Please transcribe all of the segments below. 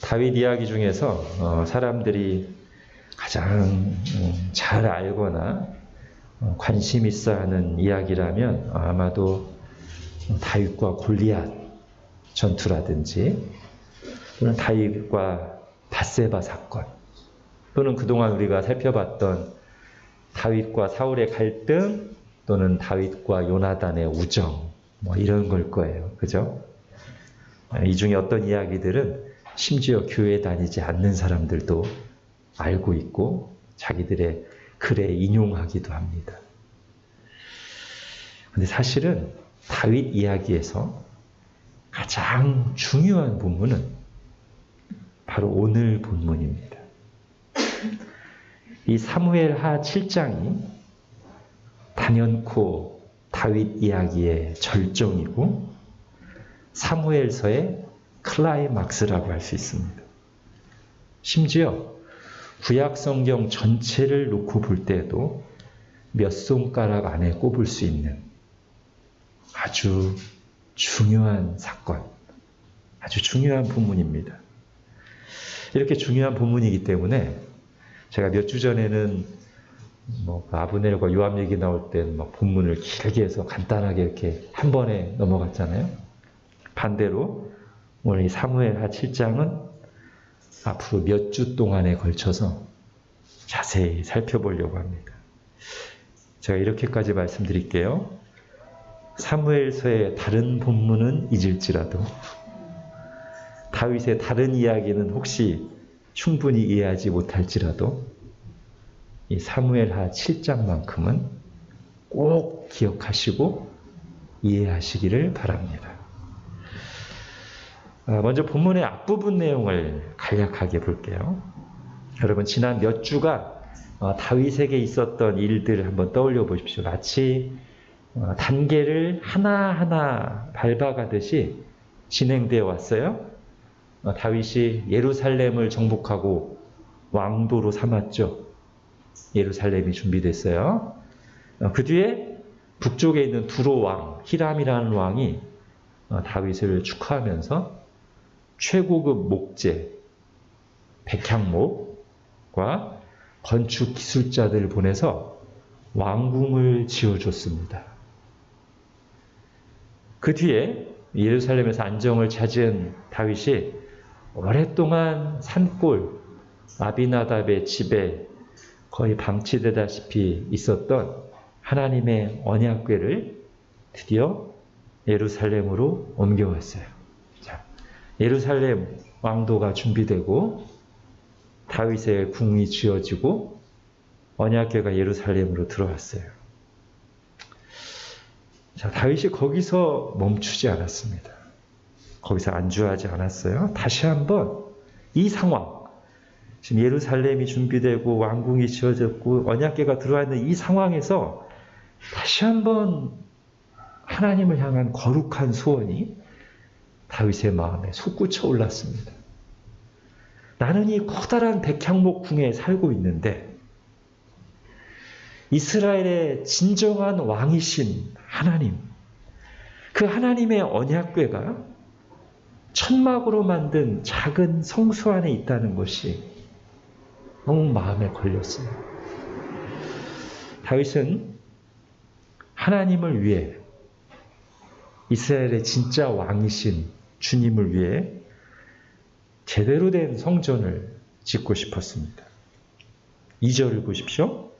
다윗 이야기 중에서 사람들이 가장 잘 알거나 관심 있어 하는 이야기라면 아마도 다윗과 골리앗 전투라든지 또는 다윗과 밧세바 사건 또는 그동안 우리가 살펴봤던 다윗과 사울의 갈등 또는 다윗과 요나단의 우정 이런 걸 거예요. 그죠? 이 중에 어떤 이야기들은 심지어 교회 다니지 않는 사람들도 알고 있고 자기들의 글에 인용하기도 합니다. 근데 사실은 다윗 이야기에서 가장 중요한 본문은 바로 오늘 본문입니다. 이 사무엘하 7장이 단연코 다윗 이야기의 절정이고 사무엘서의 클라이막스라고 할 수 있습니다. 심지어 구약성경 전체를 놓고 볼 때에도 몇 손가락 안에 꼽을 수 있는 아주 중요한 사건, 아주 중요한 본문입니다. 이렇게 중요한 본문이기 때문에 제가 몇 주 전에는 아브넬과 요압 얘기 나올 때 본문을 길게 해서 간단하게 이렇게 한 번에 넘어갔잖아요. 반대로 오늘 이 사무엘하 7장은 앞으로 몇 주 동안에 걸쳐서 자세히 살펴보려고 합니다. 제가 이렇게까지 말씀드릴게요. 사무엘서의 다른 본문은 잊을지라도 다윗의 다른 이야기는 혹시 충분히 이해하지 못할지라도 이 사무엘하 7장만큼은 꼭 기억하시고 이해하시기를 바랍니다. 먼저 본문의 앞부분 내용을 간략하게 볼게요. 여러분 지난 몇 주가 다윗에게 있었던 일들을 한번 떠올려 보십시오. 마치 단계를 하나하나 밟아가듯이 진행되어 왔어요. 다윗이 예루살렘을 정복하고 왕도로 삼았죠. 예루살렘이 준비됐어요. 그 뒤에 북쪽에 있는 두로 왕, 히람이라는 왕이 다윗을 축하하면서 최고급 목재, 백향목과 건축 기술자들을 보내서 왕궁을 지어줬습니다. 그 뒤에 예루살렘에서 안정을 차지한 다윗이 오랫동안 산골 아비나답의 집에 거의 방치되다시피 있었던 하나님의 언약궤를 드디어 예루살렘으로 옮겨왔어요. 예루살렘 왕도가 준비되고 다윗의 궁이 지어지고 언약궤가 예루살렘으로 들어왔어요. 다윗이 거기서 멈추지 않았습니다. 거기서 안주하지 않았어요. 다시 한번 이 상황, 지금 예루살렘이 준비되고 왕궁이 지어졌고 언약궤가 들어와 있는 이 상황에서 다시 한번 하나님을 향한 거룩한 소원이 다윗의 마음에 솟구쳐 올랐습니다. 나는 이 커다란 백향목 궁에 살고 있는데 이스라엘의 진정한 왕이신 하나님, 그 하나님의 언약궤가 천막으로 만든 작은 성소 안에 있다는 것이 너무 마음에 걸렸어요. 다윗은 하나님을 위해 이스라엘의 진짜 왕이신 주님을 위해 제대로 된 성전을 짓고 싶었습니다. 2절을 보십시오.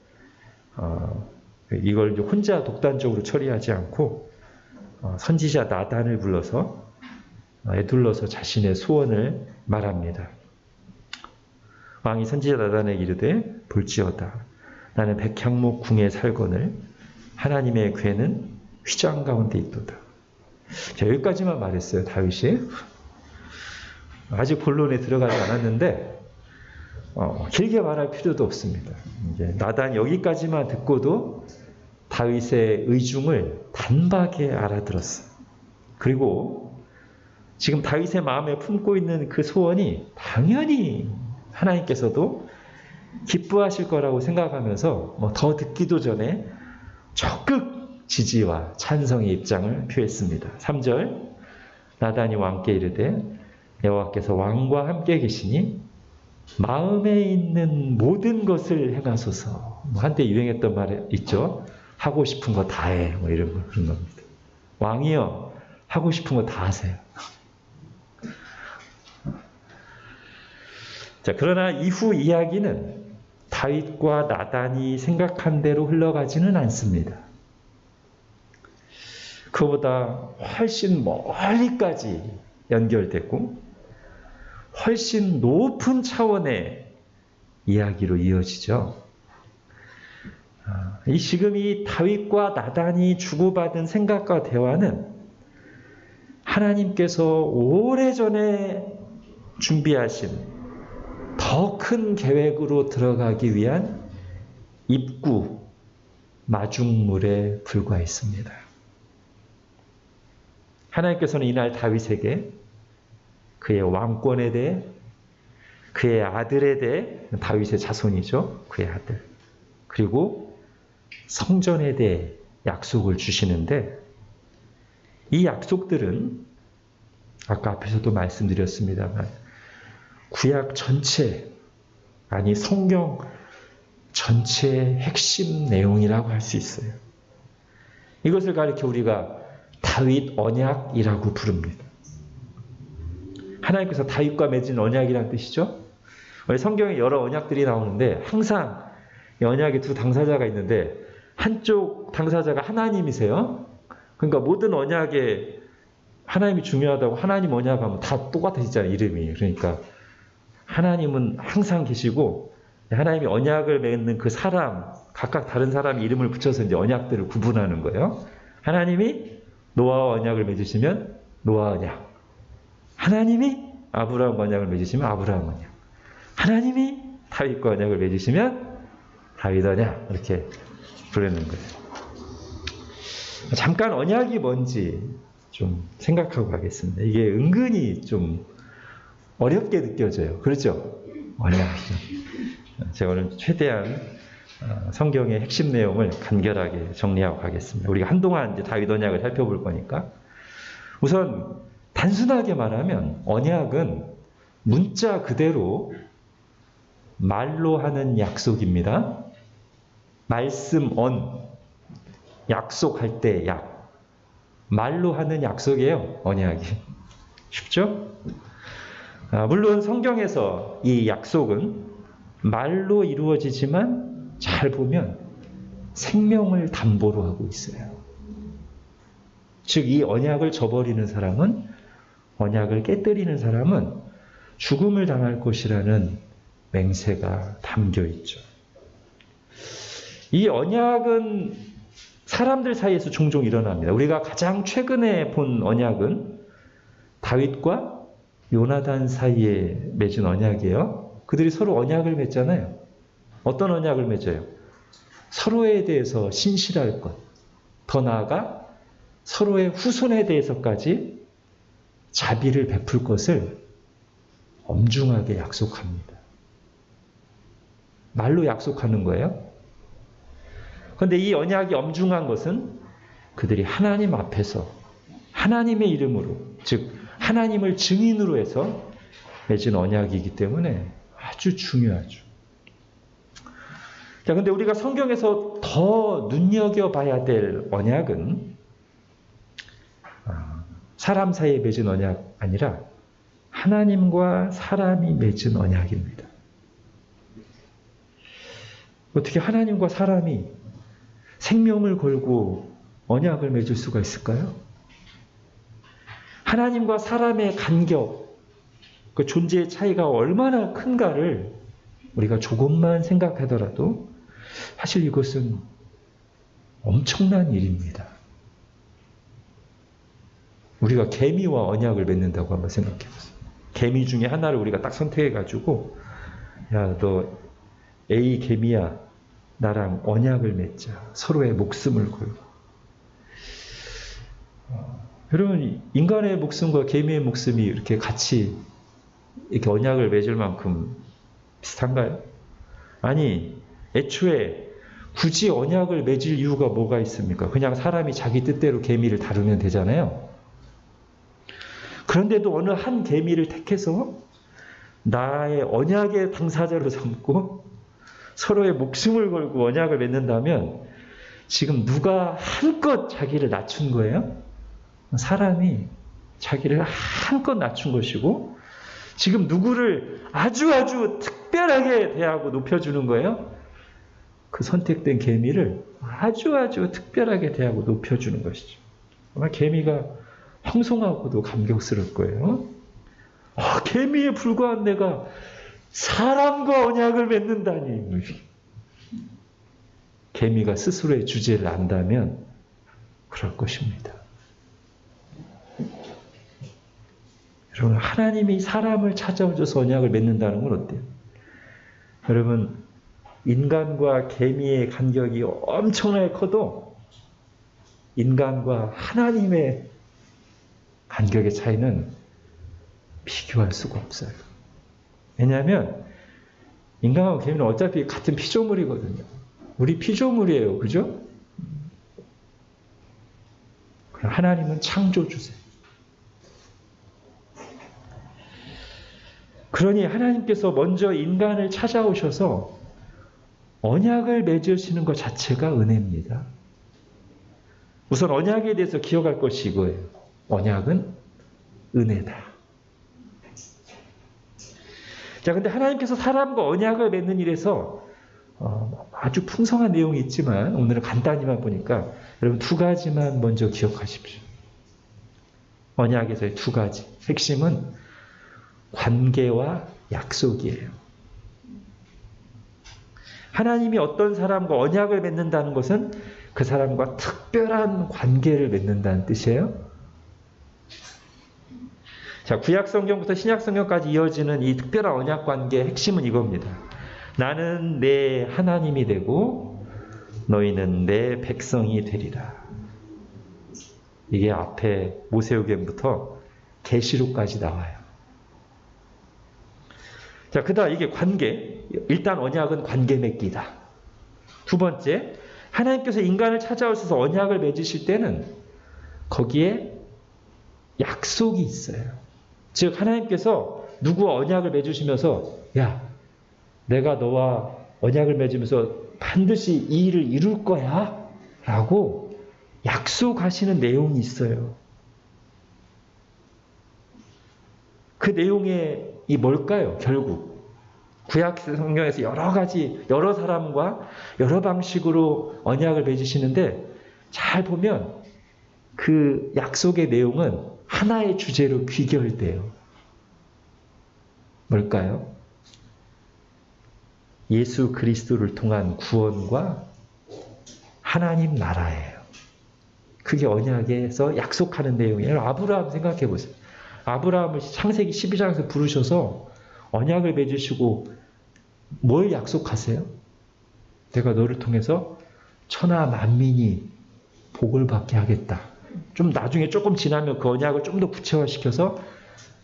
이걸 혼자 독단적으로 처리하지 않고 선지자 나단을 불러서 애둘러서 자신의 소원을 말합니다. 왕이 선지자 나단에게 이르되 볼지어다 나는 백향목 궁에 살거늘 하나님의 궤는 휘장 가운데 있도다. 자, 여기까지만 말했어요. 다윗이 아직 본론에 들어가지 않았는데 길게 말할 필요도 없습니다. 이제 나단 여기까지만 듣고도 다윗의 의중을 단박에 알아들었어요. 그리고 지금 다윗의 마음에 품고 있는 그 소원이 당연히 하나님께서도 기뻐하실 거라고 생각하면서 더 듣기도 전에 적극 지지와 찬성의 입장을 표했습니다. 3절 나단이 왕께 이르되 여호와께서 왕과 함께 계시니 마음에 있는 모든 것을 행하소서. 뭐 한때 유행했던 말 있죠. 하고 싶은 거 다 해. 뭐 이런 거, 그런 겁니다. 왕이여, 하고 싶은 거 다 하세요. 자, 그러나 이후 이야기는 다윗과 나단이 생각한 대로 흘러가지는 않습니다. 그보다 훨씬 멀리까지 연결되고 훨씬 높은 차원의 이야기로 이어지죠. 지금 이 다윗과 나단이 주고받은 생각과 대화는 하나님께서 오래전에 준비하신 더 큰 계획으로 들어가기 위한 입구, 마중물에 불과했습니다. 하나님께서는 이날 다윗에게 그의 왕권에 대해, 그의 아들에 대해, 다윗의 자손이죠. 그의 아들. 그리고 성전에 대해 약속을 주시는데, 이 약속들은 아까 앞에서도 말씀드렸습니다만 구약 전체, 아니 성경 전체의 핵심 내용이라고 할 수 있어요. 이것을 가리켜 우리가 다윗 언약이라고 부릅니다. 하나님께서 다윗과 맺은 언약이라는 뜻이죠. 성경에 여러 언약들이 나오는데 항상 이 언약에 두 당사자가 있는데 한쪽 당사자가 하나님이세요. 그러니까 모든 언약에 하나님이 중요하다고 하나님 언약하면 다 똑같아지잖아요. 이름이. 그러니까 하나님은 항상 계시고 하나님이 언약을 맺는 그 사람, 각각 다른 사람의 이름을 붙여서 이제 언약들을 구분하는 거예요. 하나님이 노아와 언약을 맺으시면 노아 언약. 하나님이 아브라함 언약을 맺으시면 아브라함 언약. 하나님이 다윗과 언약을 맺으시면 다윗 언약. 이렇게 부르는 거예요. 잠깐 언약이 뭔지 좀 생각하고 가겠습니다. 이게 은근히 좀 어렵게 느껴져요. 그렇죠? 언약이죠. 제가 오늘 최대한 성경의 핵심 내용을 간결하게 정리하고 가겠습니다. 우리가 한동안 이제 다윗 언약을 살펴볼 거니까. 우선 단순하게 말하면 언약은 문자 그대로 말로 하는 약속입니다. 말씀 약속할 때 약. 말로 하는 약속이에요. 언약이. 쉽죠? 물론 성경에서 이 약속은 말로 이루어지지만 잘 보면 생명을 담보로 하고 있어요. 즉 이 언약을 저버리는 사람은, 언약을 깨뜨리는 사람은 죽음을 당할 것이라는 맹세가 담겨 있죠. 이 언약은 사람들 사이에서 종종 일어납니다. 우리가 가장 최근에 본 언약은 다윗과 요나단 사이에 맺은 언약이에요. 그들이 서로 언약을 맺잖아요. 어떤 언약을 맺어요? 서로에 대해서 신실할 것. 더 나아가 서로의 후손에 대해서까지 자비를 베풀 것을 엄중하게 약속합니다. 말로 약속하는 거예요. 그런데 이 언약이 엄중한 것은 그들이 하나님 앞에서 하나님의 이름으로, 즉 하나님을 증인으로 해서 맺은 언약이기 때문에 아주 중요하죠. 자, 근데 우리가 성경에서 더 눈여겨봐야 될 언약은 사람 사이에 맺은 언약 아니라 하나님과 사람이 맺은 언약입니다. 어떻게 하나님과 사람이 생명을 걸고 언약을 맺을 수가 있을까요? 하나님과 사람의 간격, 그 존재의 차이가 얼마나 큰가를 우리가 조금만 생각하더라도 사실 이것은 엄청난 일입니다. 우리가 개미와 언약을 맺는다고 한번 생각해 보세요. 개미 중에 하나를 우리가 딱 선택해가지고 야, 너 A 개미야, 나랑 언약을 맺자. 서로의 목숨을 걸고. 여러분, 인간의 목숨과 개미의 목숨이 이렇게 같이 이렇게 언약을 맺을 만큼 비슷한가요? 아니, 애초에 굳이 언약을 맺을 이유가 뭐가 있습니까? 그냥 사람이 자기 뜻대로 개미를 다루면 되잖아요. 그런데도 어느 한 계미를 택해서 나의 언약의 당사자로 삼고 서로의 목숨을 걸고 언약을 맺는다면 지금 누가 한껏 자기를 낮춘 거예요? 사람이 자기를 한껏 낮춘 것이고 지금 누구를 아주 특별하게 대하고 높여주는 거예요? 그 선택된 계미를 아주 특별하게 대하고 높여주는 것이죠. 아마 계미가 황송하고도 감격스러울 거예요. 계미에 불과한 내가 사람과 언약을 맺는다니. 계미가 스스로의 주제를 안다면 그럴 것입니다. 여러분, 하나님이 사람을 찾아오셔서 언약을 맺는다는 건 어때요? 여러분, 인간과 계미의 간격이 엄청나게 커도 인간과 하나님의 간격의 차이는 비교할 수가 없어요. 왜냐하면 인간하고 개미는 어차피 같은 피조물이거든요. 우리 피조물이에요. 그죠? 그럼 하나님은 창조주세요. 그러니 하나님께서 먼저 인간을 찾아오셔서 언약을 맺으시는 것 자체가 은혜입니다. 우선 언약에 대해서 기억할 것이 이거예요. 언약은 은혜다. 자, 근데 하나님께서 사람과 언약을 맺는 일에서 아주 풍성한 내용이 있지만 오늘은 간단히만 보니까 여러분 두 가지만 먼저 기억하십시오. 언약에서의 두 가지. 핵심은 관계와 약속이에요. 하나님이 어떤 사람과 언약을 맺는다는 것은 그 사람과 특별한 관계를 맺는다는 뜻이에요. 자, 구약 성경부터 신약 성경까지 이어지는 이 특별한 언약 관계의 핵심은 이겁니다. 나는 내 하나님이 되고 너희는 내 백성이 되리라. 이게 앞에 모세오경부터 계시록까지 나와요. 자, 그다음 이게 관계. 일단 언약은 관계 맺기다. 두 번째, 하나님께서 인간을 찾아오셔서 언약을 맺으실 때는 거기에 약속이 있어요. 즉 하나님께서 누구와 언약을 맺으시면서 야, 내가 너와 언약을 맺으면서 반드시 이 일을 이룰 거야 라고 약속하시는 내용이 있어요. 그 내용이 뭘까요? 결국 구약 성경에서 여러 사람과 여러 방식으로 언약을 맺으시는데 잘 보면 그 약속의 내용은 하나의 주제로 귀결돼요. 뭘까요? 예수 그리스도를 통한 구원과 하나님 나라예요. 그게 언약에서 약속하는 내용이에요. 아브라함 생각해 보세요. 아브라함을 창세기 12장에서 부르셔서 언약을 맺으시고 뭘 약속하세요? 내가 너를 통해서 천하 만민이 복을 받게 하겠다. 좀 나중에 조금 지나면 그 언약을 좀 더 구체화시켜서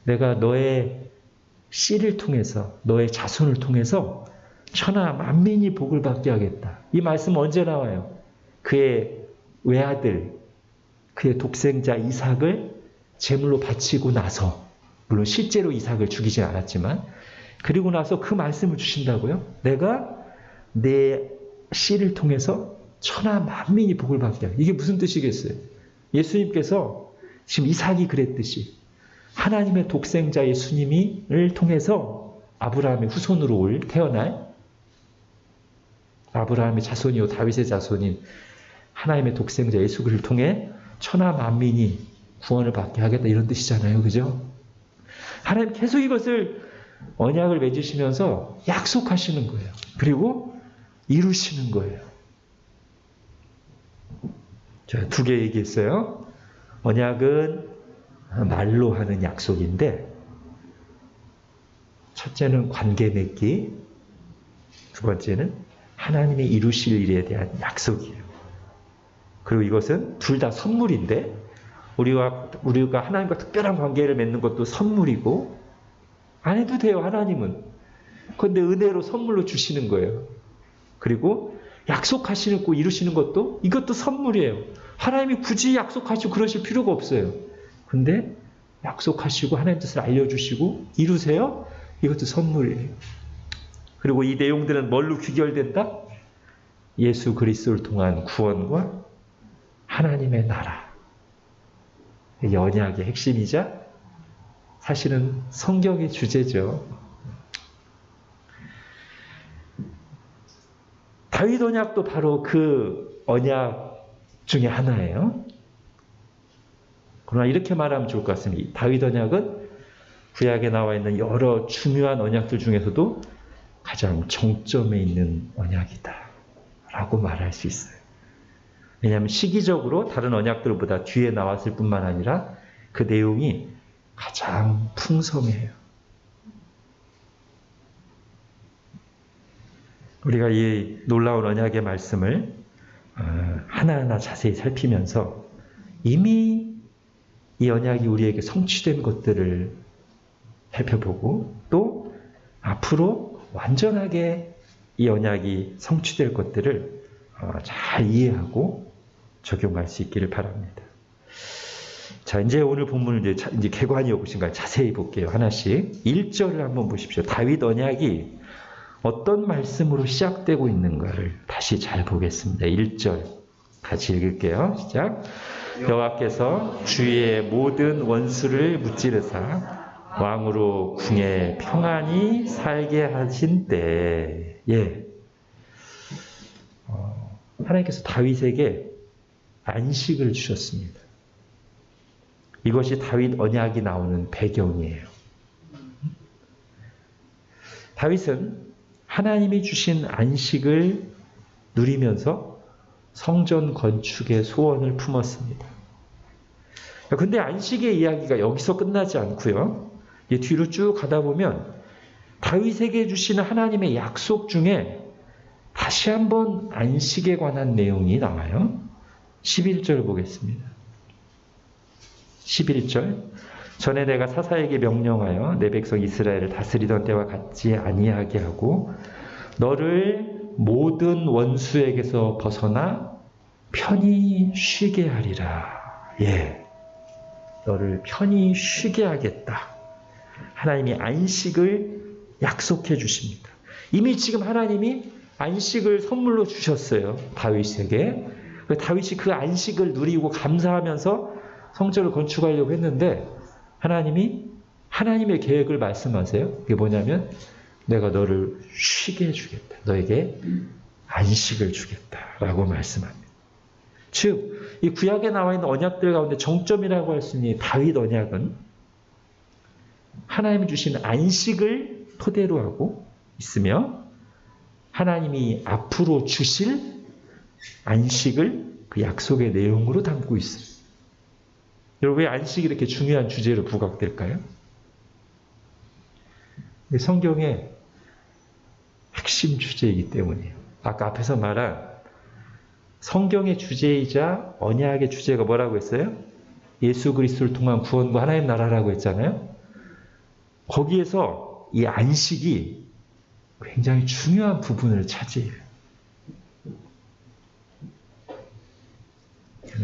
내가 너의 씨를 통해서 너의 자손을 통해서 천하 만민이 복을 받게 하겠다. 이 말씀은 언제 나와요? 그의 외아들, 그의 독생자 이삭을 제물로 바치고 나서, 물론 실제로 이삭을 죽이지 않았지만, 그리고 나서 그 말씀을 주신다고요? 내가 내 씨를 통해서 천하 만민이 복을 받게 하겠다. 이게 무슨 뜻이겠어요? 예수님께서 지금 이삭이 그랬듯이 하나님의 독생자 예수님을 통해서 아브라함의 후손으로 태어날 아브라함의 자손이요 다윗의 자손인 하나님의 독생자 예수 그리스도를 통해 천하 만민이 구원을 받게 하겠다 이런 뜻이잖아요. 그죠? 하나님 계속 이것을 언약을 맺으시면서 약속하시는 거예요. 그리고 이루시는 거예요. 제가 두 개 얘기했어요. 언약은 말로 하는 약속인데 첫째는 관계 맺기, 두 번째는 하나님이 이루실 일에 대한 약속이에요. 그리고 이것은 둘 다 선물인데 우리가 하나님과 특별한 관계를 맺는 것도 선물이고 안 해도 돼요. 하나님은. 그런데 은혜로 선물로 주시는 거예요. 그리고 약속하시는 거 이루시는 것도 이것도 선물이에요. 하나님이 굳이 약속하시고 그러실 필요가 없어요. 근데 약속하시고 하나님 뜻을 알려주시고 이루세요? 이것도 선물이에요. 그리고 이 내용들은 뭘로 귀결된다? 예수 그리스도를 통한 구원과 하나님의 나라. 이게 언약의 핵심이자 사실은 성경의 주제죠. 다윗 언약도 바로 그 언약 중에 하나예요. 그러나 이렇게 말하면 좋을 것 같습니다. 다윗 언약은 구약에 나와 있는 여러 중요한 언약들 중에서도 가장 정점에 있는 언약이다 라고 말할 수 있어요. 왜냐하면 시기적으로 다른 언약들보다 뒤에 나왔을 뿐만 아니라 그 내용이 가장 풍성해요. 우리가 이 놀라운 언약의 말씀을 하나하나 자세히 살피면서 이미 이 언약이 우리에게 성취된 것들을 살펴보고 또 앞으로 완전하게 이 언약이 성취될 것들을 잘 이해하고 적용할 수 있기를 바랍니다. 자, 이제 오늘 본문을 이제 개관이 오신가요? 자세히 볼게요. 하나씩. 1절을 한번 보십시오. 다윗 언약이 어떤 말씀으로 시작되고 있는가를 다시 잘 보겠습니다. 1절 같이 읽을게요. 시작. 여호와께서 주의 모든 원수를 무찌르사 왕으로 궁에 평안히 살게 하신 때, 하나님께서 다윗에게 안식을 주셨습니다. 이것이 다윗 언약이 나오는 배경이에요. 다윗은 하나님이 주신 안식을 누리면서 성전 건축의 소원을 품었습니다. 근데 안식의 이야기가 여기서 끝나지 않고요. 뒤로 쭉 가다 보면 다윗에게 주시는 하나님의 약속 중에 다시 한번 안식에 관한 내용이 나와요. 11절 보겠습니다. 11절. 전에 내가 사사에게 명령하여 내 백성 이스라엘을 다스리던 때와 같지 아니하게 하고 너를 모든 원수에게서 벗어나 편히 쉬게 하리라. 너를 편히 쉬게 하겠다. 하나님이 안식을 약속해 주십니다. 이미 지금 하나님이 안식을 선물로 주셨어요. 다윗에게. 다윗이 그 안식을 누리고 감사하면서 성전을 건축하려고 했는데 하나님이 하나님의 계획을 말씀하세요. 그게 뭐냐면 내가 너를 쉬게 해주겠다. 너에게 안식을 주겠다라고 말씀합니다. 즉, 이 구약에 나와 있는 언약들 가운데 정점이라고 할 수 있는 다윗 언약은 하나님이 주신 안식을 토대로 하고 있으며 하나님이 앞으로 주실 안식을 그 약속의 내용으로 담고 있어요. 여러분, 왜 안식이 이렇게 중요한 주제로 부각될까요? 성경의 핵심 주제이기 때문이에요. 아까 앞에서 말한 성경의 주제이자 언약의 주제가 뭐라고 했어요? 예수 그리스도를 통한 구원과 하나님 나라라고 했잖아요. 거기에서 이 안식이 굉장히 중요한 부분을 차지해요.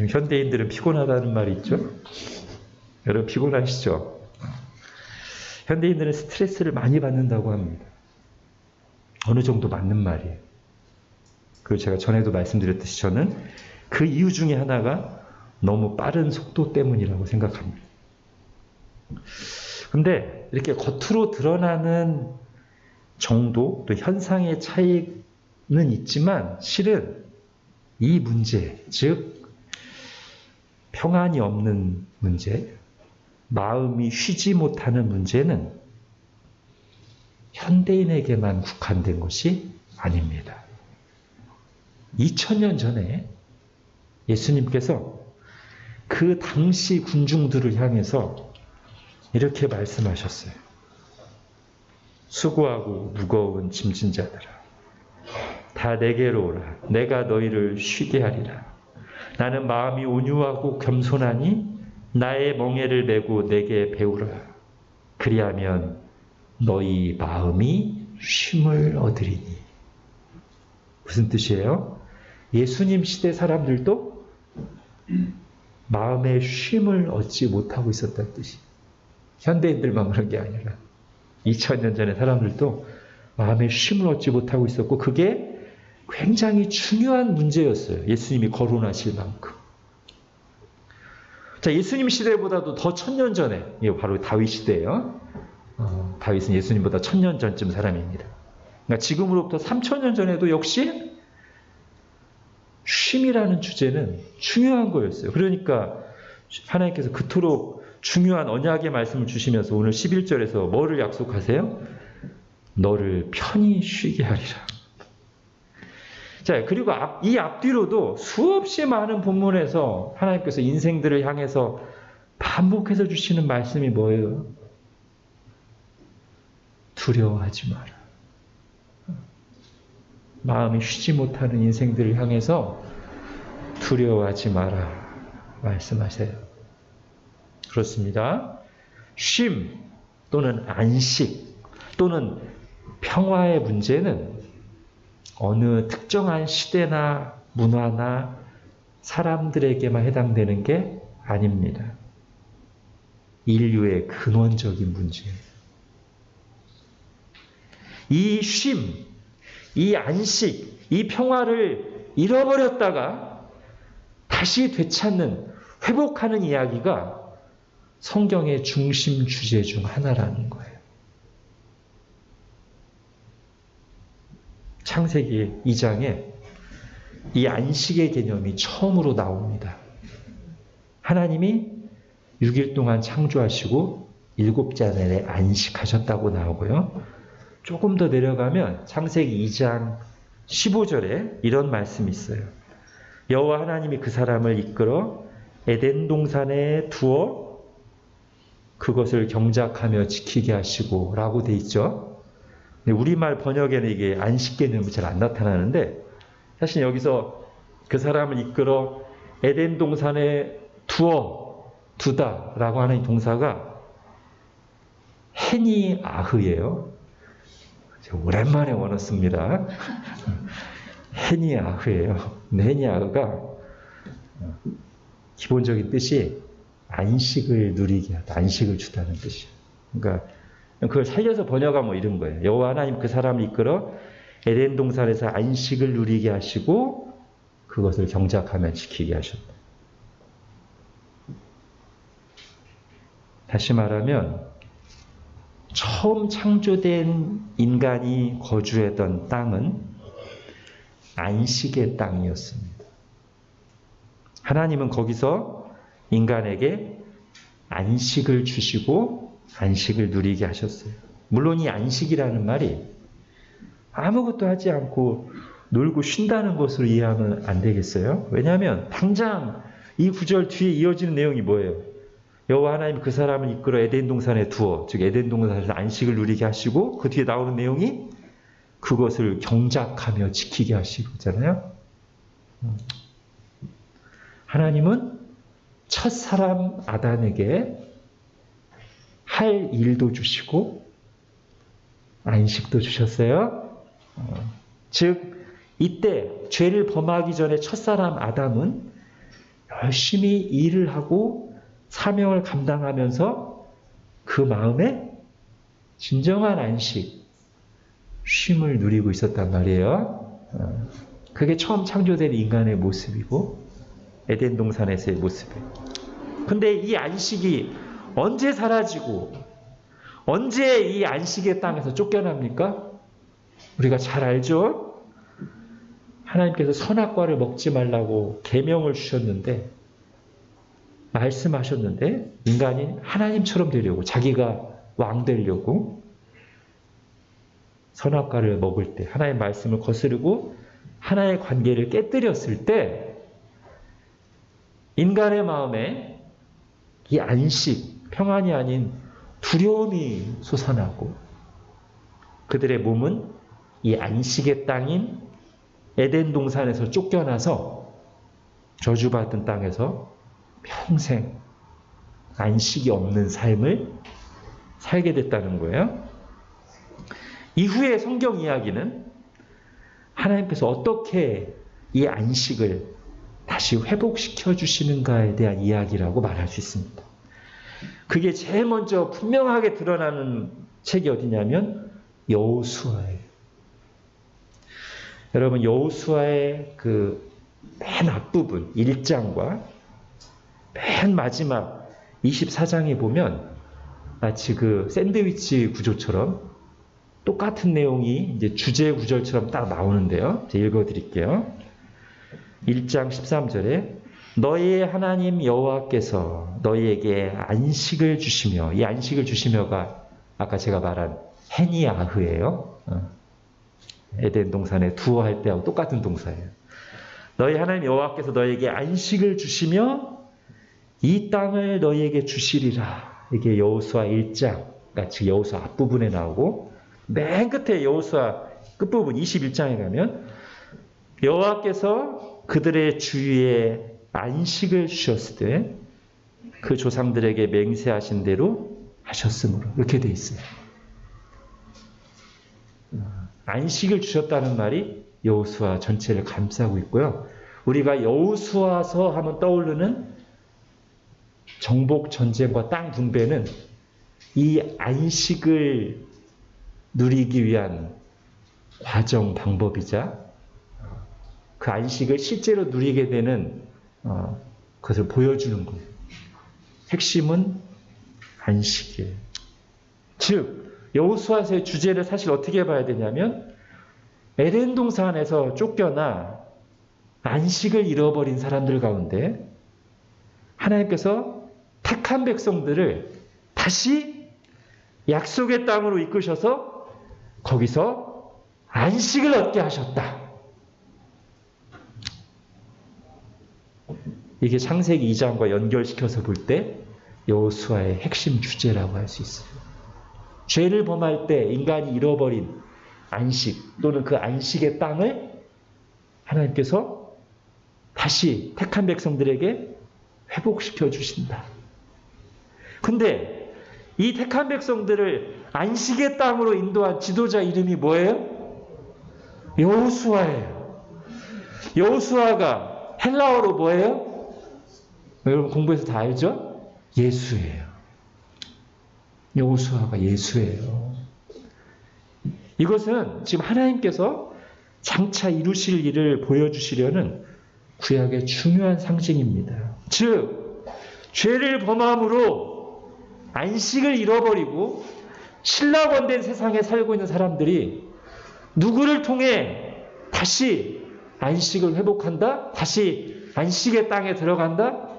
현대인들은 피곤하다는 말이 있죠? 여러분 피곤하시죠? 현대인들은 스트레스를 많이 받는다고 합니다. 어느 정도 맞는 말이에요. 그리고 제가 전에도 말씀드렸듯이 저는 그 이유 중에 하나가 너무 빠른 속도 때문이라고 생각합니다. 근데 이렇게 겉으로 드러나는 정도, 또 현상의 차이는 있지만 실은 이 문제, 즉 평안이 없는 문제, 마음이 쉬지 못하는 문제는 현대인에게만 국한된 것이 아닙니다. 2000년 전에 예수님께서 그 당시 군중들을 향해서 이렇게 말씀하셨어요. 수고하고 무거운 짐진 자들아, 다 내게로 오라. 내가 너희를 쉬게 하리라. 나는 마음이 온유하고 겸손하니 나의 멍에를 메고 내게 배우라. 그리하면 너희 마음이 쉼을 얻으리니. 무슨 뜻이에요? 예수님 시대 사람들도 마음의 쉼을 얻지 못하고 있었다는 뜻이에요. 현대인들만 그런 게 아니라 2000년 전의 사람들도 마음의 쉼을 얻지 못하고 있었고 그게 굉장히 중요한 문제였어요. 예수님이 거론하실 만큼. 자, 예수님 시대보다도 더 1000년 전에, 이게 바로 다윗 시대예요. 다윗은 예수님보다 1000년 전쯤 사람입니다. 그러니까 지금으로부터 3000년 전에도 역시 쉼이라는 주제는 중요한 거였어요. 그러니까 하나님께서 그토록 중요한 언약의 말씀을 주시면서 오늘 11절에서 뭐를 약속하세요? 너를 편히 쉬게 하리라. 자, 그리고 이 앞뒤로도 수없이 많은 본문에서 하나님께서 인생들을 향해서 반복해서 주시는 말씀이 뭐예요? 두려워하지 마라. 마음이 쉬지 못하는 인생들을 향해서 두려워하지 마라 말씀하세요. 그렇습니다. 쉼 또는 안식 또는 평화의 문제는 어느 특정한 시대나 문화나 사람들에게만 해당되는 게 아닙니다. 인류의 근원적인 문제예요. 이 쉼, 이 안식, 이 평화를 잃어버렸다가 다시 되찾는, 회복하는 이야기가 성경의 중심 주제 중 하나라는 거예요. 창세기 2장에 이 안식의 개념이 처음으로 나옵니다. 하나님이 6일 동안 창조하시고 7째 날에 안식하셨다고 나오고요. 조금 더 내려가면 창세기 2장 15절에 이런 말씀이 있어요. 여호와 하나님이 그 사람을 이끌어 에덴 동산에 두어 그것을 경작하며 지키게 하시고 라고 돼 있죠. 우리말 번역에는 이게 안식 개념이 잘 안 나타나는데 사실 여기서 그 사람을 이끌어 에덴 동산에 두다 라고 하는 이 동사가 헤니아흐예요. 오랜만에 원어 씁니다. 헤니아흐예요. 헤니아흐가 기본적인 뜻이 안식을 누리게 하다, 안식을 주다는 뜻이에요. 그러니까 그걸 살려서 번역하면 뭐 이런 거예요. 여호와 하나님 그 사람을 이끌어 에덴 동산에서 안식을 누리게 하시고 그것을 경작하며 지키게 하셨다. 다시 말하면 처음 창조된 인간이 거주했던 땅은 안식의 땅이었습니다. 하나님은 거기서 인간에게 안식을 주시고 안식을 누리게 하셨어요. 물론 이 안식이라는 말이 아무것도 하지 않고 놀고 쉰다는 것으로 이해하면 안 되겠어요? 왜냐하면 당장 이 구절 뒤에 이어지는 내용이 뭐예요? 여호와 하나님 그 사람을 이끌어 에덴 동산에 두어, 즉 에덴 동산에서 안식을 누리게 하시고 그 뒤에 나오는 내용이 그것을 경작하며 지키게 하시잖아요. 하나님은 첫사람 아담에게 할 일도 주시고 안식도 주셨어요. 즉 이때 죄를 범하기 전에 첫사람 아담은 열심히 일을 하고 사명을 감당하면서 그 마음에 진정한 안식, 쉼을 누리고 있었단 말이에요. 그게 처음 창조된 인간의 모습이고 에덴 동산에서의 모습이에요. 근데 이 안식이 언제 사라지고 언제 이 안식의 땅에서 쫓겨납니까? 우리가 잘 알죠? 하나님께서 선악과를 먹지 말라고 계명을 주셨는데 말씀하셨는데 인간이 하나님처럼 되려고 자기가 왕 되려고 선악과를 먹을 때 하나님의 말씀을 거스르고 하나의 관계를 깨뜨렸을 때 인간의 마음에 이 안식, 평안이 아닌 두려움이 솟아나고 그들의 몸은 이 안식의 땅인 에덴 동산에서 쫓겨나서 저주받은 땅에서 평생 안식이 없는 삶을 살게 됐다는 거예요. 이후의 성경 이야기는 하나님께서 어떻게 이 안식을 다시 회복시켜 주시는가에 대한 이야기라고 말할 수 있습니다. 그게 제일 먼저 분명하게 드러나는 책이 어디냐면 여호수아예요. 여러분 여호수아의 그 맨 앞부분 1장과 맨 마지막 24장에 보면 마치 그 샌드위치 구조처럼 똑같은 내용이 이제 주제 구절처럼 딱 나오는데요. 제가 읽어드릴게요. 1장 13절에 너희의 하나님 여호와께서 너희에게 안식을 주시며, 이 안식을 주시며가 아까 제가 말한 헤니아흐예요. 에덴 동산에 두어할 때하고 똑같은 동사예요. 너희 하나님 여호와께서 너희에게 안식을 주시며 이 땅을 너희에게 주시리라. 이게 여호수아 1장, 즉 여호수아 앞부분에 나오고, 맨 끝에 여호수아 끝부분 21장에 가면 여호와께서 그들의 주위에 안식을 주셨을 때 그 조상들에게 맹세하신 대로 하셨으므로, 이렇게 돼 있어요. 안식을 주셨다는 말이 여호수아 전체를 감싸고 있고요. 우리가 여호수아서 하면 떠오르는 정복 전쟁과 땅 분배는 이 안식을 누리기 위한 과정 방법이자 그 안식을 실제로 누리게 되는 그것을 보여주는 거예요. 핵심은 안식이에요. 즉 여호수아서의 주제를 사실 어떻게 봐야 되냐면 에덴 동산에서 쫓겨나 안식을 잃어버린 사람들 가운데 하나님께서 택한 백성들을 다시 약속의 땅으로 이끄셔서 거기서 안식을 얻게 하셨다. 이게 창세기 2장과 연결시켜서 볼 때 여호수아의 핵심 주제라고 할 수 있어요. 죄를 범할 때 인간이 잃어버린 안식 또는 그 안식의 땅을 하나님께서 다시 택한 백성들에게 회복시켜 주신다. 근데 이 택한 백성들을 안식의 땅으로 인도한 지도자 이름이 뭐예요? 여호수아예요. 여호수아가 헬라어로 뭐예요? 여러분 공부해서 다 알죠? 예수예요. 여호수아가 예수예요. 이것은 지금 하나님께서 장차 이루실 일을 보여주시려는 구약의 중요한 상징입니다. 즉 죄를 범함으로 안식을 잃어버리고 신라권된 세상에 살고 있는 사람들이 누구를 통해 다시 안식을 회복한다? 다시 안식의 땅에 들어간다?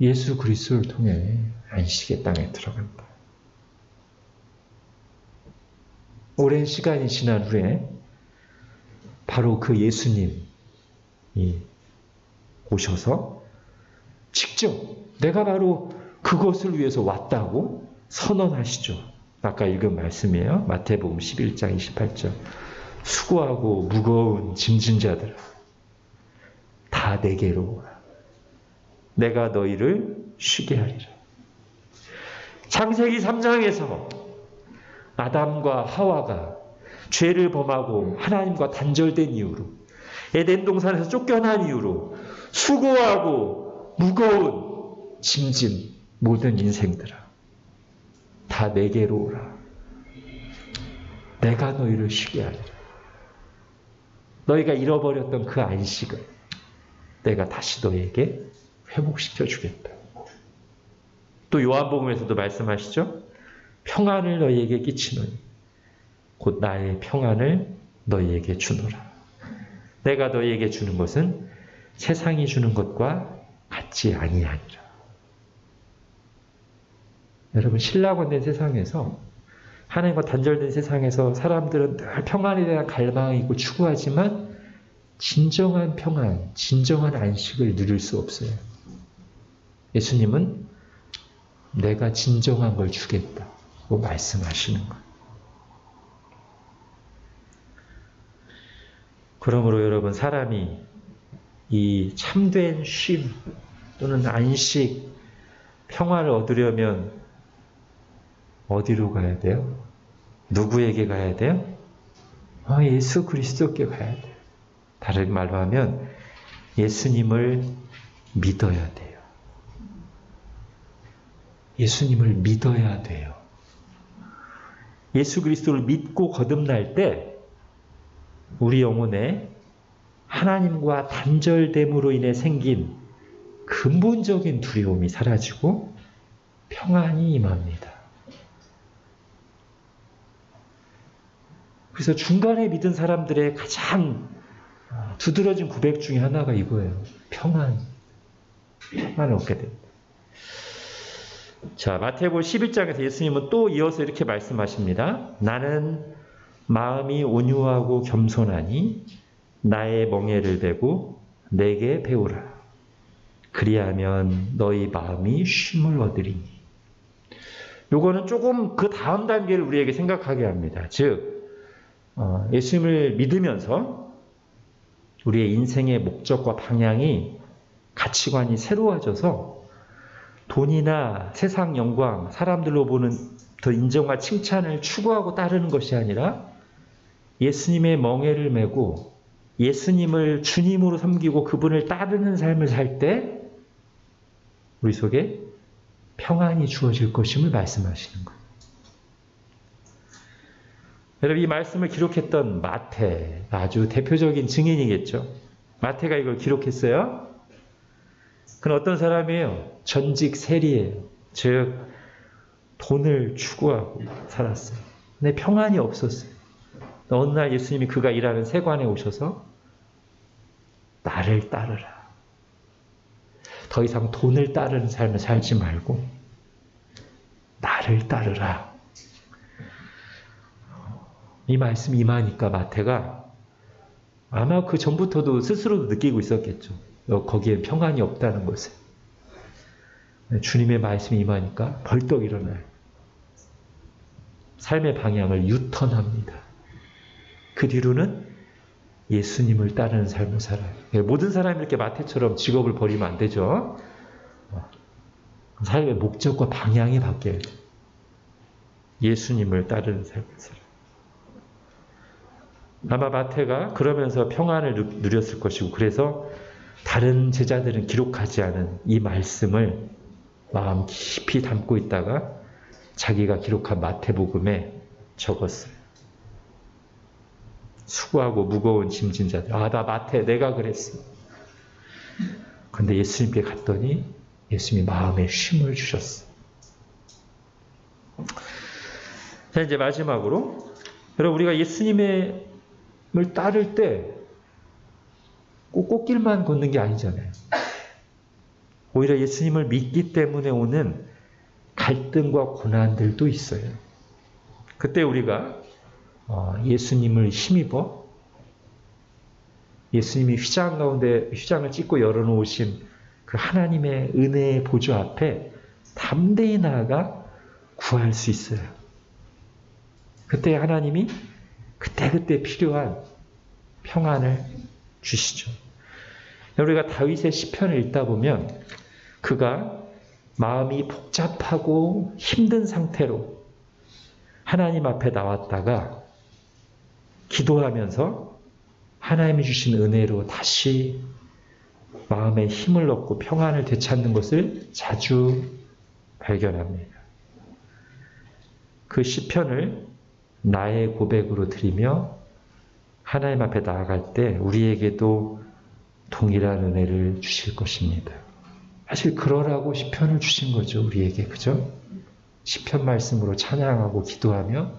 예수 그리스도를 통해 안식의 땅에 들어간다. 오랜 시간이 지난 후에 바로 그 예수님이 오셔서 직접 내가 바로 그것을 위해서 왔다고 선언하시죠. 아까 읽은 말씀이에요. 마태복음 11장 28절. 수고하고 무거운 짐진 자들아 다 내게로 오라. 내가 너희를 쉬게 하리라. 창세기 3장에서 아담과 하와가 죄를 범하고 하나님과 단절된 이유로 에덴 동산에서 쫓겨난 이유로 수고하고 무거운 짐진 모든 인생들아 다 내게로 오라. 내가 너희를 쉬게 하리라. 너희가 잃어버렸던 그 안식을 내가 다시 너희에게 회복시켜 주겠다. 또 요한복음에서도 말씀하시죠. 평안을 너희에게 끼치노니 곧 나의 평안을 너희에게 주노라. 내가 너희에게 주는 것은 세상이 주는 것과 같지 아니하니라. 여러분 신라권된 세상에서 하나님과 단절된 세상에서 사람들은 늘 평안에 대한 갈망이 있고 추구하지만 진정한 평안, 진정한 안식을 누릴 수 없어요. 예수님은 내가 진정한 걸 주겠다고 말씀하시는 거예요. 그러므로 여러분 사람이 이 참된 쉼 또는 안식, 평화를 얻으려면 어디로 가야 돼요? 누구에게 가야 돼요? 예수 그리스도께 가야 돼요. 다른 말로 하면 예수님을 믿어야 돼요. 예수님을 믿어야 돼요. 예수 그리스도를 믿고 거듭날 때 우리 영혼에 하나님과 단절됨으로 인해 생긴 근본적인 두려움이 사라지고 평안이 임합니다. 그래서 중간에 믿은 사람들의 가장 두드러진 고백 중에 하나가 이거예요. 평안을 얻게 됩니다. 자, 마태복음 11장에서 예수님은 또 이어서 이렇게 말씀하십니다. 나는 마음이 온유하고 겸손하니 나의 멍에를 베고 내게 배우라. 그리하면 너희 마음이 쉼을 얻으리니. 요거는 조금 그 다음 단계를 우리에게 생각하게 합니다. 즉 예수님을 믿으면서 우리의 인생의 목적과 방향이 가치관이 새로워져서 돈이나 세상 영광, 사람들로 보는 더 인정과 칭찬을 추구하고 따르는 것이 아니라 예수님의 멍에를 메고 예수님을 주님으로 섬기고 그분을 따르는 삶을 살 때 우리 속에 평안이 주어질 것임을 말씀하시는 거예요. 여러분, 이 말씀을 기록했던 마태, 아주 대표적인 증인이겠죠. 마태가 이걸 기록했어요. 그는 어떤 사람이에요? 전직 세리예요. 즉 돈을 추구하고 살았어요. 근데 평안이 없었어요. 어느 날 예수님이 그가 일하는 세관에 오셔서 나를 따르라. 더 이상 돈을 따르는 삶을 살지 말고 나를 따르라. 이 말씀이 임하니까 마태가 아마 그 전부터도 스스로도 느끼고 있었겠죠. 거기에 평안이 없다는 것을. 주님의 말씀이 임하니까 벌떡 일어나요. 삶의 방향을 유턴합니다. 그 뒤로는 예수님을 따르는 삶을 살아요. 모든 사람이 이렇게 마태처럼 직업을 버리면 안 되죠. 삶의 목적과 방향이 바뀌어야 돼요. 예수님을 따르는 삶을 살아요. 아마 마태가 그러면서 평안을 누렸을 것이고, 그래서 다른 제자들은 기록하지 않은 이 말씀을 마음 깊이 담고 있다가 자기가 기록한 마태복음에 적었어요. 수고하고 무거운 짐진 자들. 나 마태 내가 그랬어. 그런데 예수님께 갔더니 예수님이 마음에 쉼을 주셨어. 자, 이제 마지막으로 여러분, 우리가 예수님을 따를 때 꼭 꽃길만 걷는 게 아니잖아요. 오히려 예수님을 믿기 때문에 오는 갈등과 고난들도 있어요. 그때 우리가 예수님을 힘입어 예수님이 휘장 가운데 휘장을 찢고 열어놓으신 그 하나님의 은혜의 보좌 앞에 담대히 나아가 구할 수 있어요. 그때 하나님이 그때그때 필요한 평안을 주시죠. 우리가 다윗의 시편을 읽다 보면 그가 마음이 복잡하고 힘든 상태로 하나님 앞에 나왔다가 기도하면서 하나님이 주신 은혜로 다시 마음에 힘을 얻고 평안을 되찾는 것을 자주 발견합니다. 그 시편을 나의 고백으로 드리며 하나님 앞에 나아갈 때 우리에게도 동일한 은혜를 주실 것입니다. 사실 그러라고 시편을 주신 거죠, 우리에게. 그죠? 시편 말씀으로 찬양하고 기도하며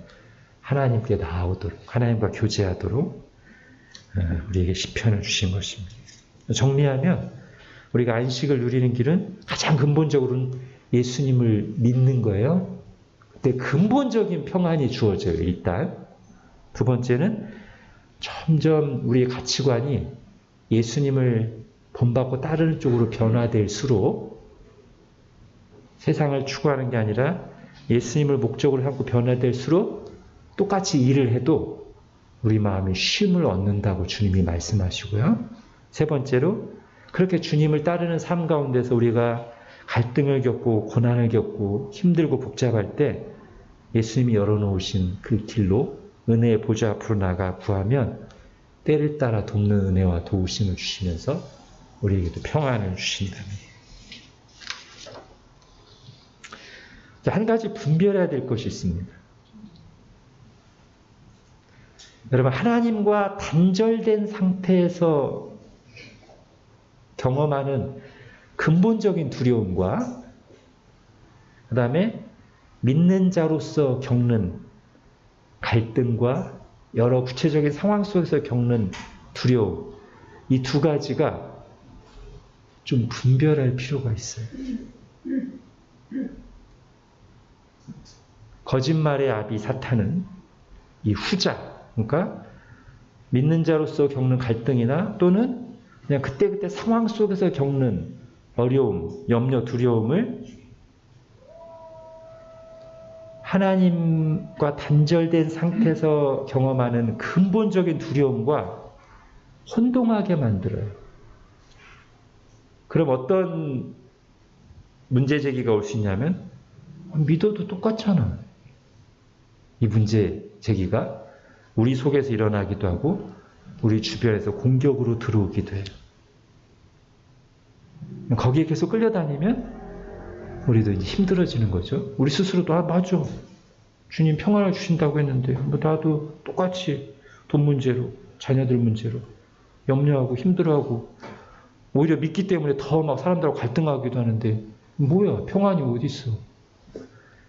하나님께 나아오도록, 하나님과 교제하도록 우리에게 시편을 주신 것입니다. 정리하면 우리가 안식을 누리는 길은 가장 근본적으로는 예수님을 믿는 거예요. 그때 근본적인 평안이 주어져요, 일단. 두 번째는 점점 우리의 가치관이 예수님을 본받고 따르는 쪽으로 변화될수록 세상을 추구하는 게 아니라 예수님을 목적으로 삼고 변화될수록 똑같이 일을 해도 우리 마음에 쉼을 얻는다고 주님이 말씀하시고요. 세 번째로 그렇게 주님을 따르는 삶 가운데서 우리가 갈등을 겪고 고난을 겪고 힘들고 복잡할 때 예수님이 열어놓으신 그 길로 은혜의 보좌 앞으로 나가 구하면 때를 따라 돕는 은혜와 도우심을 주시면서 우리에게도 평안을 주신다는. 한 가지 분별해야 될 것이 있습니다. 여러분, 하나님과 단절된 상태에서 경험하는 근본적인 두려움과 그 다음에 믿는 자로서 겪는 갈등과 여러 구체적인 상황 속에서 겪는 두려움, 이 두 가지가 좀 분별할 필요가 있어요. 거짓말의 아비 사탄은 이 후자, 그러니까 믿는 자로서 겪는 갈등이나 또는 그냥 그때그때 상황 속에서 겪는 어려움, 염려, 두려움을 하나님과 단절된 상태에서 경험하는 근본적인 두려움과 혼동하게 만들어요. 그럼 어떤 문제 제기가 올 수 있냐면 믿어도 똑같잖아. 이 문제 제기가 우리 속에서 일어나기도 하고 우리 주변에서 공격으로 들어오기도 해요. 거기에 계속 끌려다니면 우리도 이제 힘들어지는 거죠. 우리 스스로도 맞아. 주님 평안을 주신다고 했는데 뭐 나도 똑같이 돈 문제로 자녀들 문제로 염려하고 힘들어하고 오히려 믿기 때문에 더 막 사람들하고 갈등하기도 하는데 뭐야 평안이 어디 있어.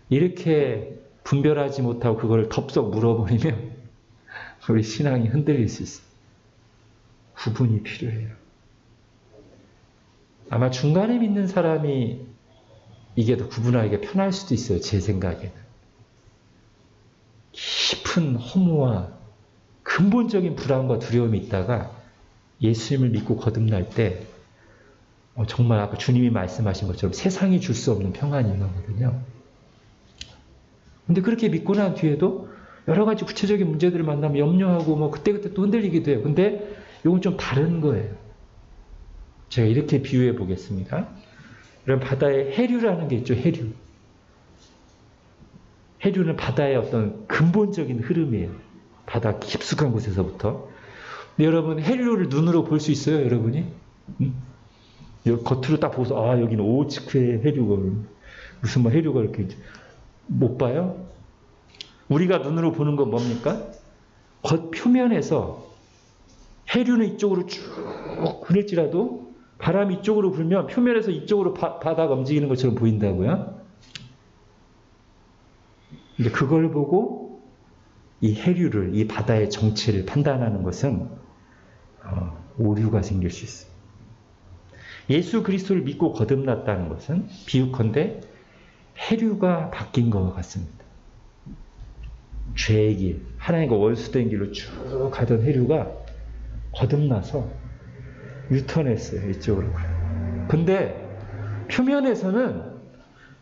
이렇게 분별하지 못하고 그걸 덥석 물어버리면 우리 신앙이 흔들릴 수 있어요. 구분이 필요해요. 아마 중간에 믿는 사람이 이게 더 구분하기가 편할 수도 있어요. 제 생각에는. 깊은 허무와 근본적인 불안과 두려움이 있다가 예수님을 믿고 거듭날 때 정말 아까 주님이 말씀하신 것처럼 세상이 줄 수 없는 평안이 임하거든요. 근데 그렇게 믿고 난 뒤에도 여러 가지 구체적인 문제들을 만나면 염려하고 뭐 그때그때 또 흔들리기도 해요. 근데 이건 좀 다른 거예요. 제가 이렇게 비유해 보겠습니다. 이런 바다에 해류라는 게 있죠. 해류. 해류는 바다의 어떤 근본적인 흐름이에요. 바다 깊숙한 곳에서부터. 근데 여러분 해류를 눈으로 볼 수 있어요? 여러분이? 겉으로 딱 보고서 아 여기는 오츠크의 해류가 무슨 뭐 해류가 이렇게 못 봐요? 우리가 눈으로 보는 건 뭡니까? 겉 표면에서 해류는 이쪽으로 쭉 흐를지라도 바람이 이쪽으로 불면 표면에서 이쪽으로 바다가 움직이는 것처럼 보인다고요? 근데 그걸 보고 이 해류를, 이 바다의 정체를 판단하는 것은 오류가 생길 수 있어요. 예수 그리스도를 믿고 거듭났다는 것은 비유컨대 해류가 바뀐 것과 같습니다. 죄의 길, 하나님과 원수된 길로 쭉 가던 해류가 거듭나서 유턴했어요. 이쪽으로 가요. 근데 표면에서는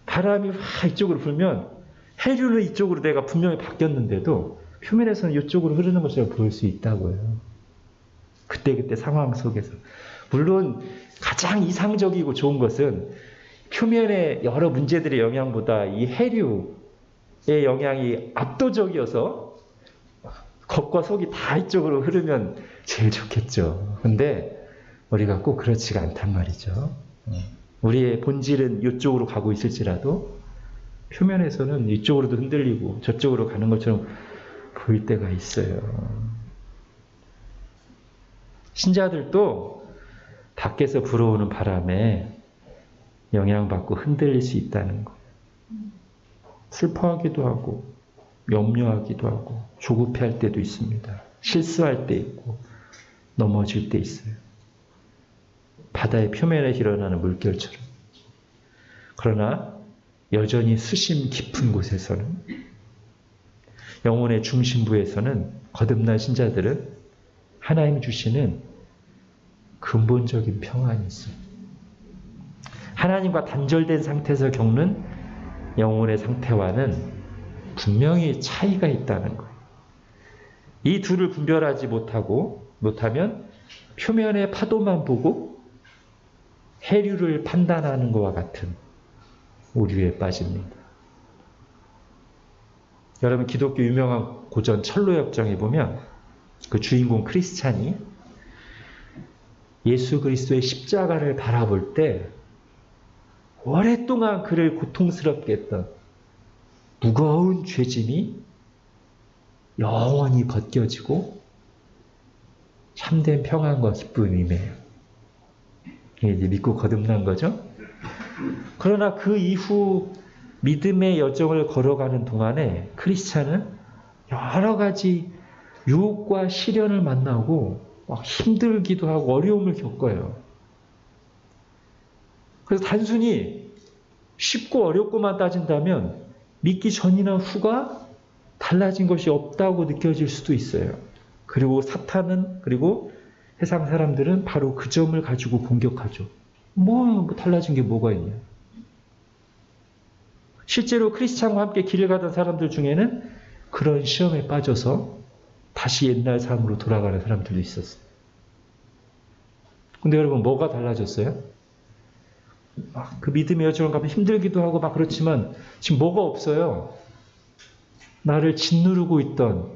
바람이 확 이쪽으로 불면 해류는 이쪽으로 내가 분명히 바뀌었는데도 표면에서는 이쪽으로 흐르는 것처럼 보일 수 있다고요. 그때그때 상황 속에서. 물론 가장 이상적이고 좋은 것은 표면의 여러 문제들의 영향보다 이 해류의 영향이 압도적이어서 겉과 속이 다 이쪽으로 흐르면 제일 좋겠죠. 근데 우리가 꼭 그렇지가 않단 말이죠. 우리의 본질은 이쪽으로 가고 있을지라도 표면에서는 이쪽으로도 흔들리고 저쪽으로 가는 것처럼 보일 때가 있어요. 신자들도 밖에서 불어오는 바람에 영향받고 흔들릴 수 있다는 거. 슬퍼하기도 하고 염려하기도 하고 조급해할 때도 있습니다. 실수할 때 있고 넘어질 때 있어요. 바다의 표면에 일어나는 물결처럼. 그러나 여전히 수심 깊은 곳에서는 영혼의 중심부에서는 거듭난 신자들은 하나님이 주시는 근본적인 평안이 있어요. 하나님과 단절된 상태에서 겪는 영혼의 상태와는 분명히 차이가 있다는 거예요. 이 둘을 분별하지 못하면 표면의 파도만 보고 해류를 판단하는 것과 같은 오류에 빠집니다. 여러분 기독교 유명한 고전 철로역정에 보면 그 주인공 크리스찬이 예수 그리스도의 십자가를 바라볼 때 오랫동안 그를 고통스럽게 했던 무거운 죄짐이 영원히 벗겨지고 참된 평안과 기쁨이 임해요. 이게 이제 믿고 거듭난 거죠. 그러나 그 이후 믿음의 여정을 걸어가는 동안에 크리스찬은 여러 가지 유혹과 시련을 만나고 막 힘들기도 하고 어려움을 겪어요. 그래서 단순히 쉽고 어렵고만 따진다면 믿기 전이나 후가 달라진 것이 없다고 느껴질 수도 있어요. 그리고 사탄은, 그리고 세상 사람들은 바로 그 점을 가지고 공격하죠. 뭐 달라진 게 뭐가 있냐. 실제로 크리스찬과 함께 길을 가던 사람들 중에는 그런 시험에 빠져서 다시 옛날 삶으로 돌아가는 사람들도 있었어요. 근데 여러분, 뭐가 달라졌어요? 그 믿음의 여정을 가면 힘들기도 하고 막 그렇지만 지금 뭐가 없어요? 나를 짓누르고 있던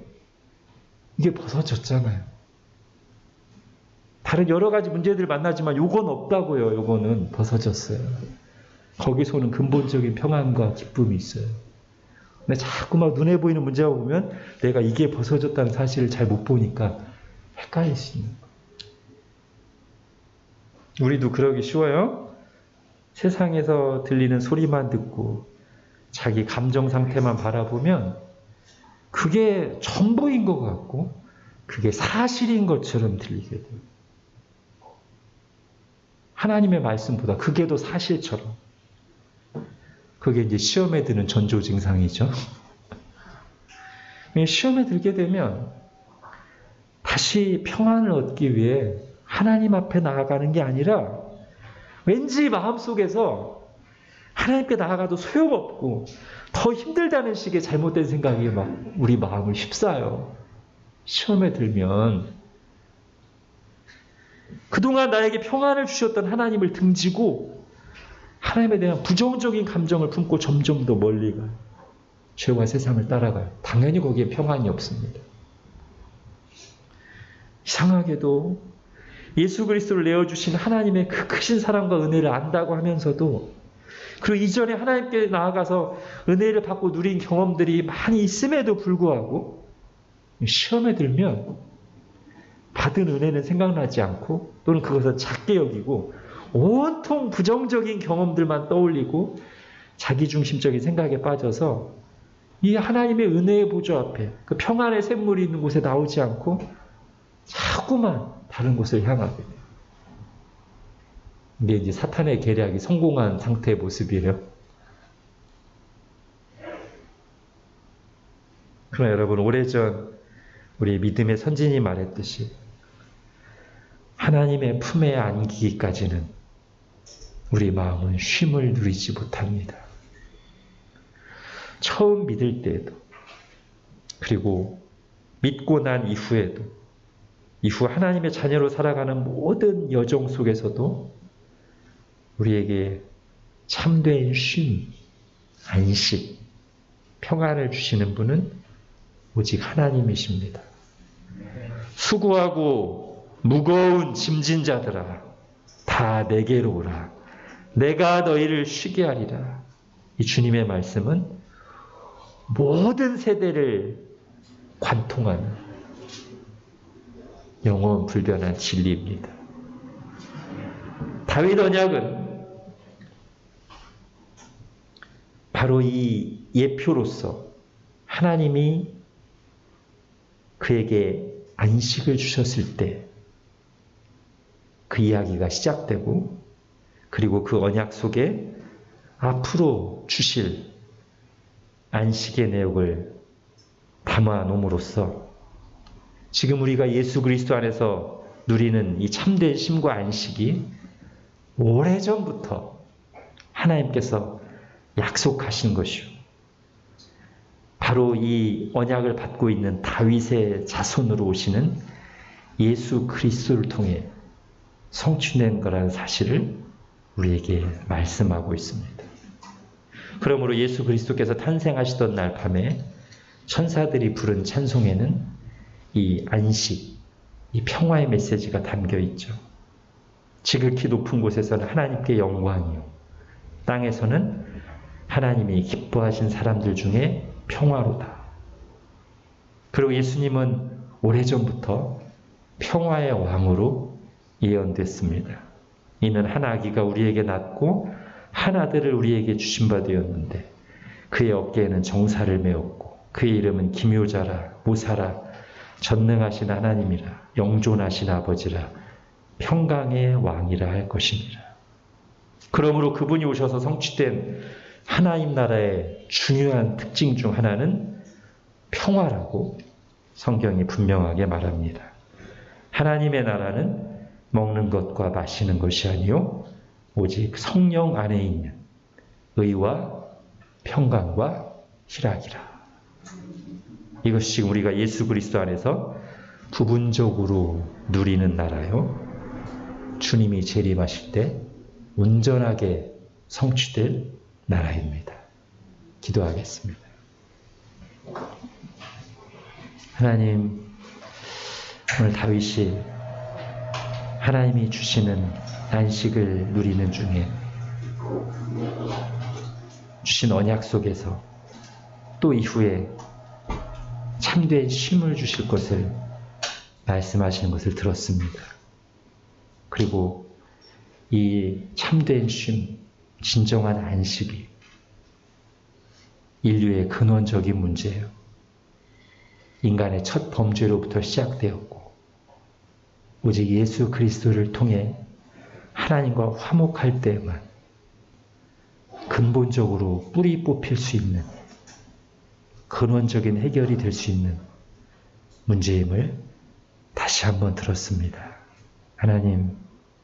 이게 벗어졌잖아요. 다른 여러 가지 문제들을 만나지만 요건 없다고요. 요거는 벗어졌어요. 거기서는 근본적인 평안과 기쁨이 있어요. 근데 자꾸 막 눈에 보이는 문제가 보면 내가 이게 벗어졌다는 사실을 잘 못 보니까 헷갈릴 수 있는 거예요. 우리도 그러기 쉬워요. 세상에서 들리는 소리만 듣고 자기 감정 상태만 바라보면 그게 전부인 것 같고 그게 사실인 것처럼 들리게 돼요. 하나님의 말씀보다 그게 더 사실처럼. 그게 이제 시험에 드는 전조 증상이죠. 시험에 들게 되면 다시 평안을 얻기 위해 하나님 앞에 나아가는 게 아니라 왠지 마음속에서 하나님께 나아가도 소용없고 더 힘들다는 식의 잘못된 생각이 막 우리 마음을 휩싸요. 시험에 들면 그동안 나에게 평안을 주셨던 하나님을 등지고 하나님에 대한 부정적인 감정을 품고 점점 더 멀리 가요. 죄와 세상을 따라가요. 당연히 거기에 평안이 없습니다. 이상하게도 예수 그리스도를 내어주신 하나님의 그 크신 사랑과 은혜를 안다고 하면서도 그리고 이전에 하나님께 나아가서 은혜를 받고 누린 경험들이 많이 있음에도 불구하고 시험에 들면 받은 은혜는 생각나지 않고 또는 그것을 작게 여기고 온통 부정적인 경험들만 떠올리고 자기중심적인 생각에 빠져서 이 하나님의 은혜의 보좌 앞에 그 평안의 샘물이 있는 곳에 나오지 않고 자꾸만 다른 곳을 향하게 돼요. 이게 이제 사탄의 계략이 성공한 상태의 모습이에요. 그러나 여러분, 오래전 우리 믿음의 선진이 말했듯이 하나님의 품에 안기기까지는 우리 마음은 쉼을 누리지 못합니다. 처음 믿을 때에도 그리고 믿고 난 이후에도 이후 하나님의 자녀로 살아가는 모든 여정 속에서도 우리에게 참된 쉼, 안식, 평안을 주시는 분은 오직 하나님이십니다. 수고하고 무거운 짐진 자들아 다 내게로 오라. 내가 너희를 쉬게 하리라. 이 주님의 말씀은 모든 세대를 관통하는 영원 불변한 진리입니다. 다윗 언약은 바로 이 예표로서 하나님이 그에게 안식을 주셨을 때 그 이야기가 시작되고 그리고 그 언약 속에 앞으로 주실 안식의 내용을 담아 놓음으로써 지금 우리가 예수 그리스도 안에서 누리는 이 참된 쉼과 안식이 오래전부터 하나님께서 약속하신 것이요. 바로 이 언약을 받고 있는 다윗의 자손으로 오시는 예수 그리스도를 통해 성취된 거라는 사실을 우리에게 말씀하고 있습니다. 그러므로 예수 그리스도께서 탄생하시던 날 밤에 천사들이 부른 찬송에는 이 안식, 이 평화의 메시지가 담겨 있죠. 지극히 높은 곳에서는 하나님께 영광이요, 땅에서는 하나님이 기뻐하신 사람들 중에 평화로다. 그리고 예수님은 오래전부터 평화의 왕으로 예언됐습니다. 이는 한 아기가 우리에게 낳고 한 아들을 우리에게 주신 바 되었는데 그의 어깨에는 정사를 메었고 그의 이름은 기묘자라 모사라 전능하신 하나님이라 영존하신 아버지라 평강의 왕이라 할 것이니라. 그러므로 그분이 오셔서 성취된 하나님 나라의 중요한 특징 중 하나는 평화라고 성경이 분명하게 말합니다. 하나님의 나라는 먹는 것과 마시는 것이 아니요 오직 성령 안에 있는 의와 평강과 희락이라. 이것이 지금 우리가 예수 그리스도 안에서 부분적으로 누리는 나라요. 주님이 재림하실 때 온전하게 성취될 나라입니다. 기도하겠습니다. 하나님, 오늘 다윗이 하나님이 주시는 안식을 누리는 중에 주신 언약 속에서 또 이후에 참된 쉼을 주실 것을 말씀하시는 것을 들었습니다. 그리고 이 참된 쉼, 진정한 안식이 인류의 근원적인 문제예요. 인간의 첫 범죄로부터 시작되었고 오직 예수 그리스도를 통해 하나님과 화목할 때만 근본적으로 뿌리 뽑힐 수 있는 근원적인 해결이 될 수 있는 문제임을 다시 한번 들었습니다. 하나님,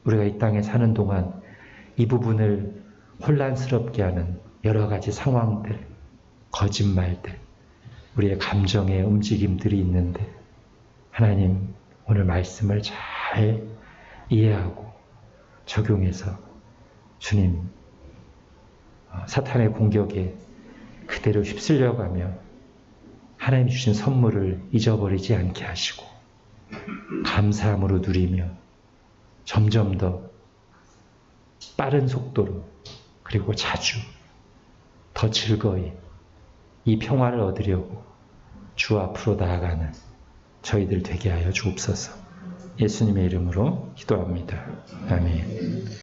우리가 이 땅에 사는 동안 이 부분을 혼란스럽게 하는 여러 가지 상황들, 거짓말들, 우리의 감정의 움직임들이 있는데 하나님, 오늘 말씀을 잘 이해하고 적용해서 주님, 사탄의 공격에 그대로 휩쓸려가며 하나님이 주신 선물을 잊어버리지 않게 하시고 감사함으로 누리며 점점 더 빠른 속도로 그리고 자주 더 즐거이 이 평화를 얻으려고 주 앞으로 나아가는 저희들 되게 하여 주옵소서. 예수님의 이름으로 기도합니다. 아멘.